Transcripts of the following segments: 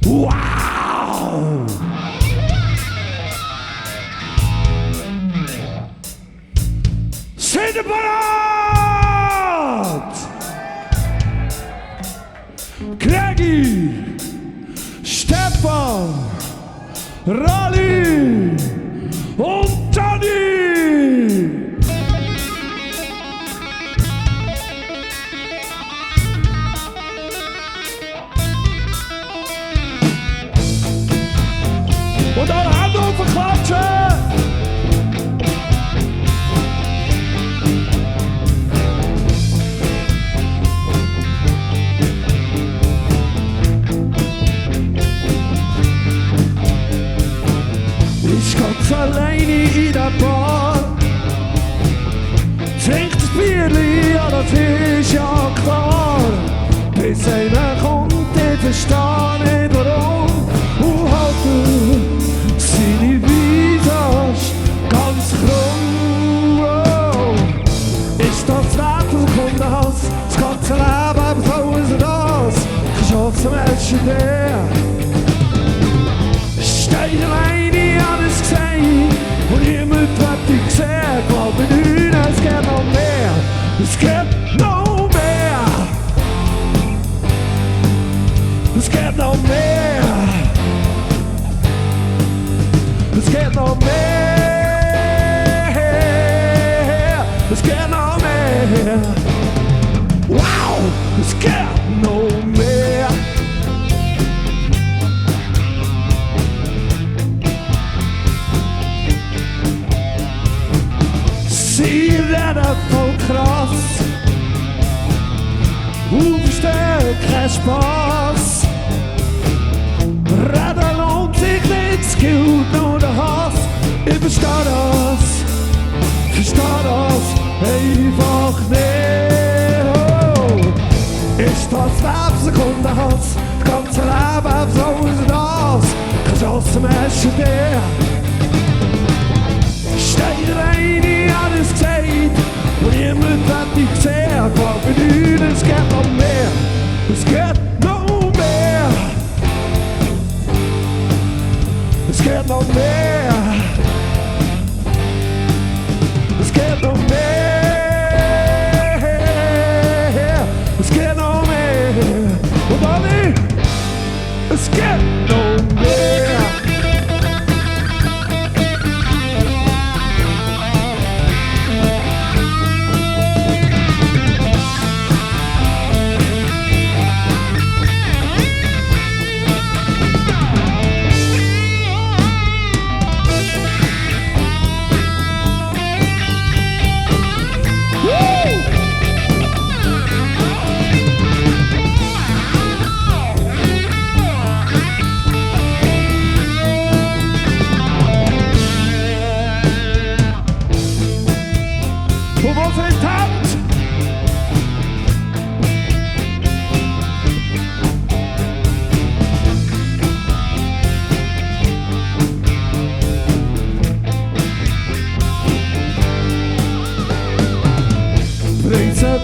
Wow! Seid ihr bereit? Gregi, Stefan, Rally und Johnny! Und alle Hände aufklatschen! Ich ganz alleine in der Bar, trink das Bierli, ja das ist ja klar. Bis einer kommt, der versteht nicht warum, und halte seine Visage ganz krumm. Oh. Ist das Leben kommt das ganze Leben, aber so ist das, geschossen Menschen der. Steht alleine alles gesehen und niemand hat dich gesehen. Glaub mir nicht, es geht noch mehr, es geht noch mehr. Es geht noch mehr. Es geht noch mehr. Es geht noch mehr. Wow, es geht noch mehr. Sie redet voll krass und versteht keinen Spaß. Reden lohnt sich nicht, es gilt nur der Hass. Ich verstehe das einfach nicht. Oh. Ist das Leben Sekundenhass, das ganze Leben so ist das, geschossen Menschen der. Steht rein, alles gesagt, und niemand hat dich gesehen. Glaub mir nicht, es geht noch mehr, es geht noch mehr. Es geht noch mehr. Es geht noch mehr. Es geht noch mehr. Und alle, es geht noch mehr.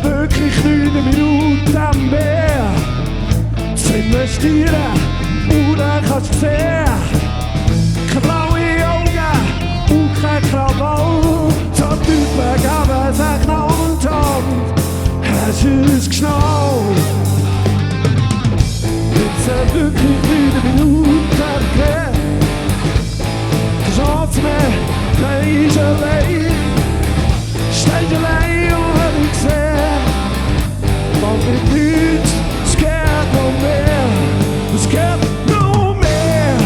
Wirklich 9 Minuten mehr zu investieren, und dann kannst du sehen, keine blaue Augen und kein Krawall. So Typen geben sich noch und Hand, hast du es geschnallt? Jetzt wirklich 9 Minuten mehr, keine Chance mehr, dann ist allein, steht allein und hab ich gesehen. Want ik niet, es geht noch mehr, es geht noch mehr.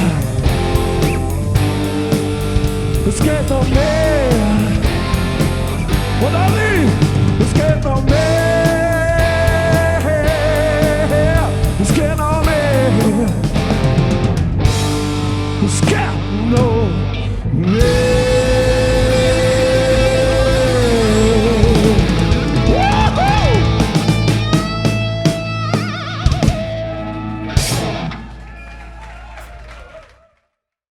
Es geht noch mehr. Und Ali, es geht noch mehr. Es geht noch mehr. Es geht noch mehr.